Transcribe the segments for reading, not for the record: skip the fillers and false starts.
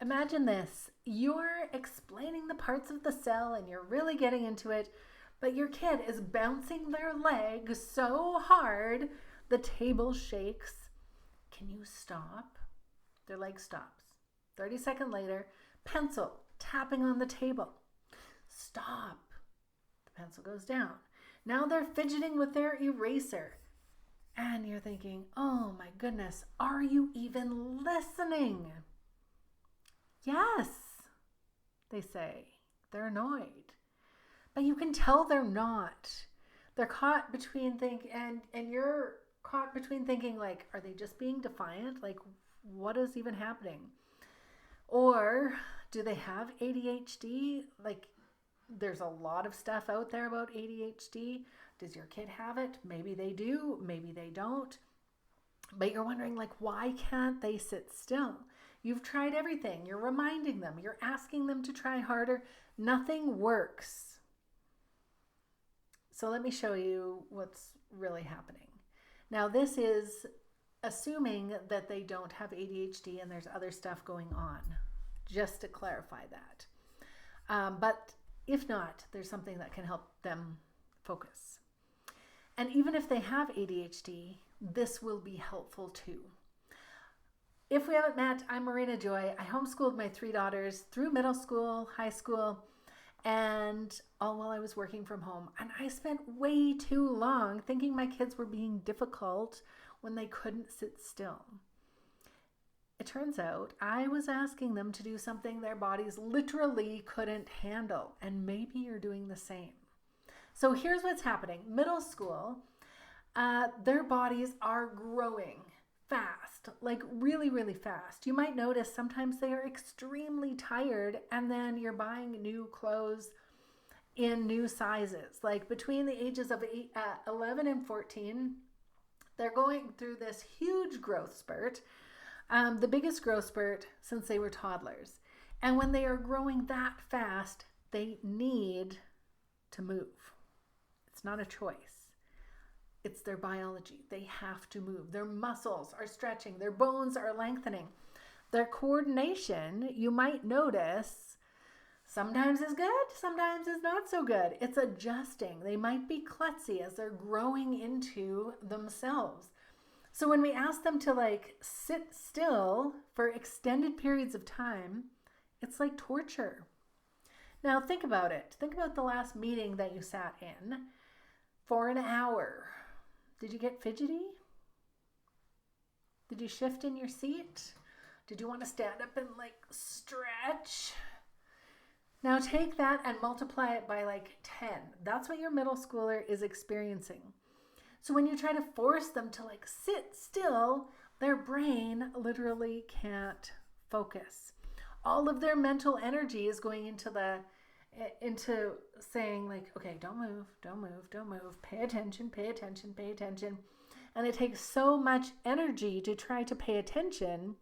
Imagine this. You're explaining the parts of the cell and you're really getting into it, but your kid is bouncing their leg so hard the table shakes. Can you stop? Their leg stops. 30 seconds later, pencil tapping on the table. Stop. The pencil goes down. Now they're fidgeting with their eraser. And you're thinking, oh my goodness, are you even listening? Yes, they say. They're annoyed. But you can tell they're not. They're caught between and you're caught between thinking, like, are they just being defiant? Like, what is even happening? Or do they have ADHD? Like, there's a lot of stuff out there about ADHD. Does your kid have it? Maybe they do, maybe they don't. But you're wondering, like, why can't they sit still? You've tried everything. You're reminding them. You're asking them to try harder. Nothing works. So let me show you what's really happening. Now, this is assuming that they don't have ADHD and there's other stuff going on, just to clarify that. But if not, there's something that can help them focus. And even if they have ADHD, this will be helpful too. If we haven't met, I'm Marina Joy. I homeschooled my 3 daughters through middle school, high school, and all while I was working from home. And I spent way too long thinking my kids were being difficult when they couldn't sit still. It turns out I was asking them to do something their bodies literally couldn't handle, and maybe you're doing the same. So here's what's happening. Middle school, their bodies are growing fast, like really, really fast. You might notice sometimes they are extremely tired, and then you're buying new clothes in new sizes. Like between the ages of 11 and 14, they're going through this huge growth spurt, the biggest growth spurt since they were toddlers. And when they are growing that fast, they need to move. It's not a choice. It's their biology. They have to move. Their muscles are stretching. Their bones are lengthening. Their coordination, you might notice, sometimes is good, sometimes is not so good. It's adjusting. They might be klutzy as they're growing into themselves. So when we ask them to like sit still for extended periods of time, it's like torture. Now think about it. Think about the last meeting that you sat in for an hour. Did you get fidgety? Did you shift in your seat? Did you want to stand up and like stretch? Now take that and multiply it by like 10. That's what your middle schooler is experiencing. So when you try to force them to like sit still, their brain literally can't focus. All of their mental energy is going into saying like, okay, don't move, don't move, don't move, pay attention, pay attention, pay attention. And it takes so much energy to try to pay attention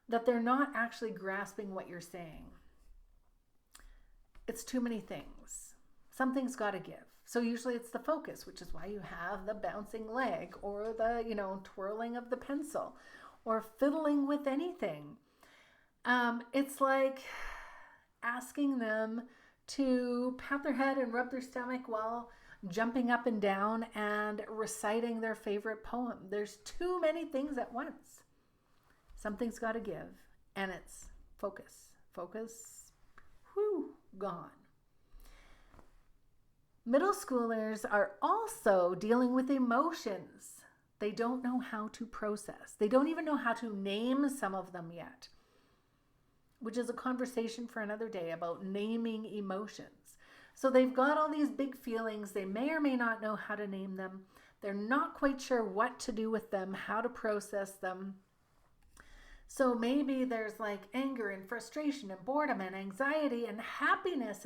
that they're not actually grasping what you're saying. It's too many things. Something's got to give. So usually it's the focus, which is why you have the bouncing leg or the, twirling of the pencil or fiddling with anything. It's like asking them to pat their head and rub their stomach while jumping up and down and reciting their favorite poem. There's too many things at once. Something's got to give, and it's focus. Focus, gone. Middle schoolers are also dealing with emotions they don't know how to process. They don't even know how to name some of them yet, which is a conversation for another day about naming emotions. So they've got all these big feelings. They may or may not know how to name them. They're not quite sure what to do with them, how to process them. So maybe there's like anger and frustration and boredom and anxiety and happiness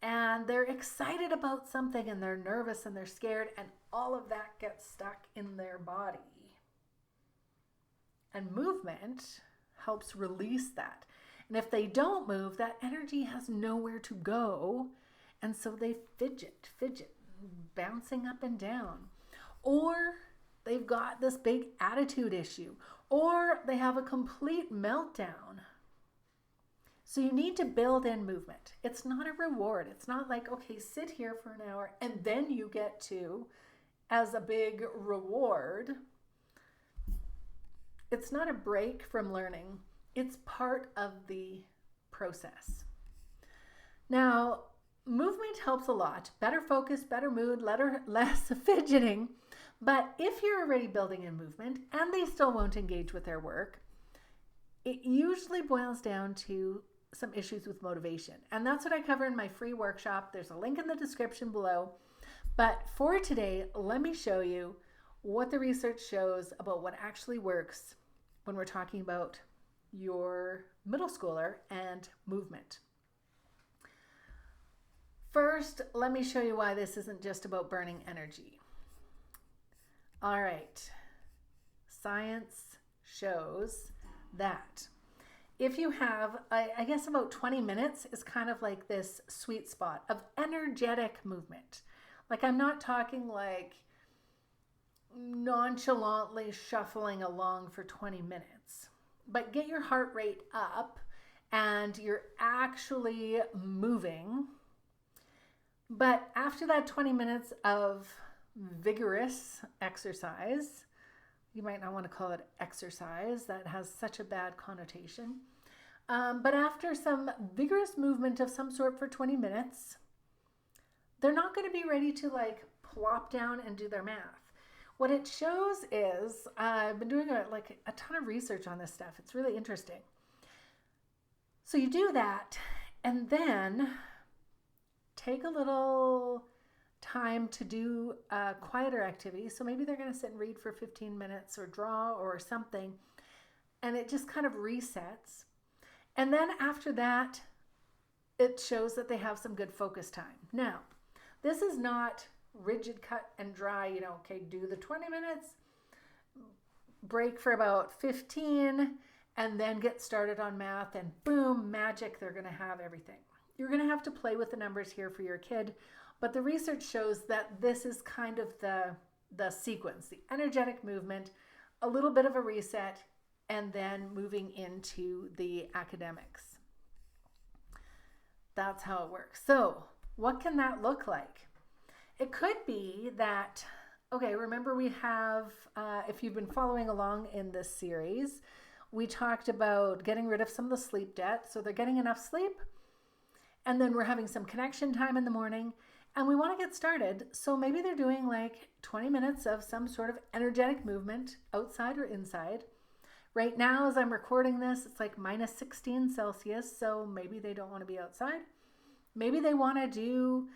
and they're excited about something and they're nervous and they're scared, and all of that gets stuck in their body. And movement helps release that. And if they don't move, that energy has nowhere to go. And so they fidget, bouncing up and down. Or they've got this big attitude issue. Or they have a complete meltdown. So you need to build in movement. It's not a reward. It's not like, okay, sit here for an hour and then you get to, as a big reward. It's not a break from learning. It's part of the process. Now, movement helps a lot. Better focus, better mood, less fidgeting. But if you're already building in movement and they still won't engage with their work, it usually boils down to some issues with motivation. And that's what I cover in my free workshop. There's a link in the description below. But for today, let me show you what the research shows about what actually works when we're talking about your middle schooler and movement. First, let me show you why this isn't just about burning energy. All right, science shows that if you have, I guess about 20 minutes is kind of like this sweet spot of energetic movement. Like, I'm not talking like nonchalantly shuffling along for 20 minutes, but get your heart rate up and you're actually moving. But after that 20 minutes of vigorous exercise, you might not want to call it exercise, that has such a bad connotation. But after some vigorous movement of some sort for 20 minutes, they're not going to be ready to like plop down and do their math. What it shows is, I've been doing a ton of research on this stuff. It's really interesting. So you do that and then take a little time to do a quieter activity. So maybe they're going to sit and read for 15 minutes or draw or something. And it just kind of resets. And then after that, it shows that they have some good focus time. Now, this is not rigid cut and dry, okay, do the 20 minutes, break for about 15, and then get started on math, and boom, magic, they're going to have everything. You're going to have to play with the numbers here for your kid, but the research shows that this is kind of the sequence, the energetic movement, a little bit of a reset, and then moving into the academics. That's how it works. So what can that look like? It could be that, okay, remember we have, if you've been following along in this series, we talked about getting rid of some of the sleep debt. So they're getting enough sleep, and then we're having some connection time in the morning, and we want to get started. So maybe they're doing like 20 minutes of some sort of energetic movement outside or inside. Right now, as I'm recording this, it's like minus 16 Celsius. So maybe they don't want to be outside. Maybe they want to do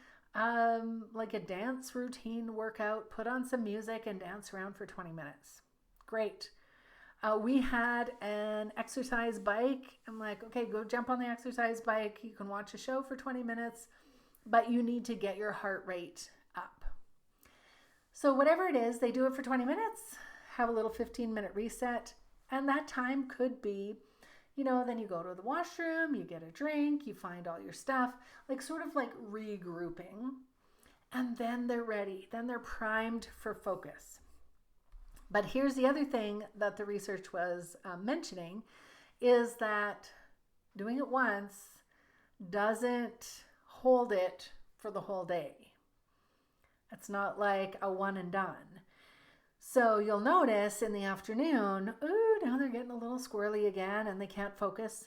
like a dance routine workout, put on some music and dance around for 20 minutes. Great. We had an exercise bike. I'm like, okay, go jump on the exercise bike. You can watch a show for 20 minutes, but you need to get your heart rate up. So whatever it is, they do it for 20 minutes, have a little 15-minute reset, and that time could be, then you go to the washroom, you get a drink, you find all your stuff, like sort of like regrouping, and then they're ready. Then they're primed for focus. But here's the other thing that the research was mentioning is that doing it once doesn't hold it for the whole day. It's not like a one and done. So you'll notice in the afternoon, ooh, now they're getting a little squirrely again and they can't focus.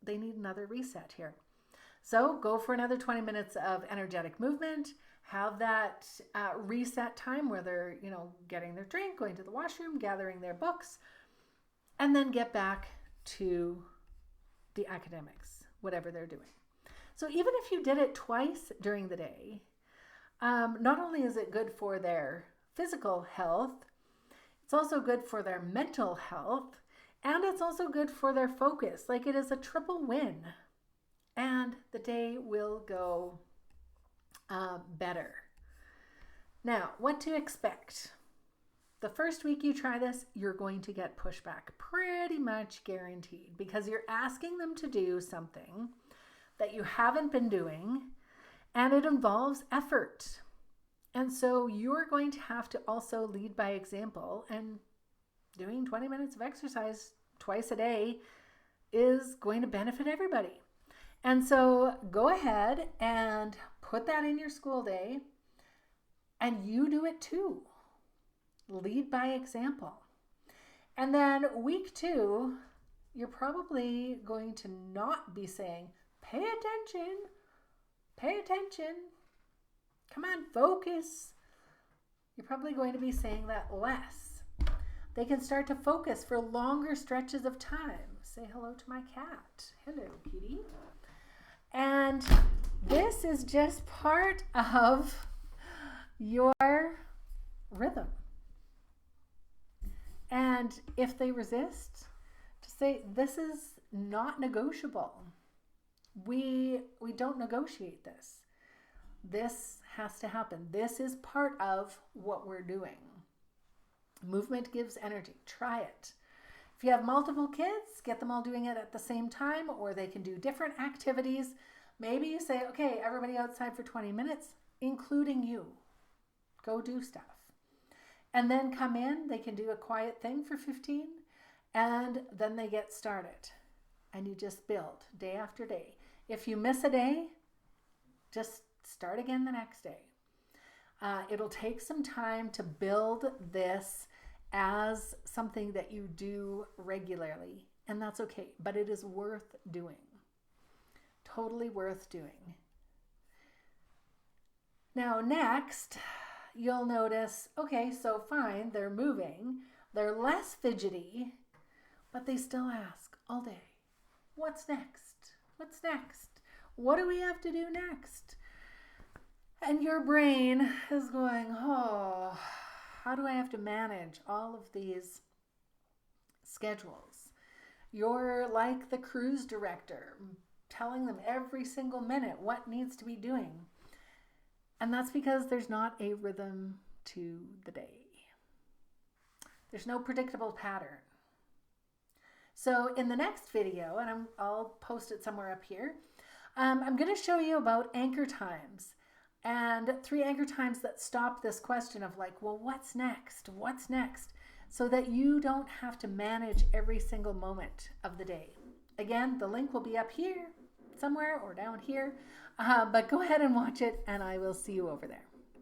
They need another reset here. So go for another 20 minutes of energetic movement. Have that reset time where they're, getting their drink, going to the washroom, gathering their books, and then get back to the academics, whatever they're doing. So even if you did it twice during the day, not only is it good for their physical health, it's also good for their mental health, and it's also good for their focus. Like, it is a triple win, and the day will go better. Now, what to expect? The first week you try this, you're going to get pushback, pretty much guaranteed, because you're asking them to do something that you haven't been doing, and it involves effort. And so you're going to have to also lead by example, and doing 20 minutes of exercise twice a day is going to benefit everybody. And so go ahead and put that in your school day, and you do it too. Lead by example. And then week 2, you're probably going to not be saying, pay attention, come on, focus. You're probably going to be saying that less. They can start to focus for longer stretches of time. Say hello to my cat. Hello, kitty. And this is just part of your rhythm. And if they resist, to say, this is not negotiable. We don't negotiate this. This has to happen. This is part of what we're doing. Movement gives energy. Try it. If you have multiple kids, get them all doing it at the same time, or they can do different activities. Maybe you say, okay, everybody outside for 20 minutes, including you. Go do stuff. And then come in, they can do a quiet thing for 15, and then they get started. And you just build day after day. If you miss a day, just start again the next day. It'll take some time to build this as something that you do regularly, and that's okay, but it is worth doing. Totally worth doing. Now next, you'll notice, okay, so fine, they're moving, they're less fidgety, but they still ask all day, what's next? What's next? What do we have to do next? And your brain is going, oh, how do I have to manage all of these schedules? You're like the cruise director, telling them every single minute what needs to be doing. And that's because there's not a rhythm to the day. There's no predictable pattern. So in the next video, and I'll post it somewhere up here, I'm going to show you about anchor times. And 3 anchor times that stop this question of like, well, what's next? What's next? So that you don't have to manage every single moment of the day. Again, the link will be up here somewhere or down here, but go ahead and watch it, and I will see you over there.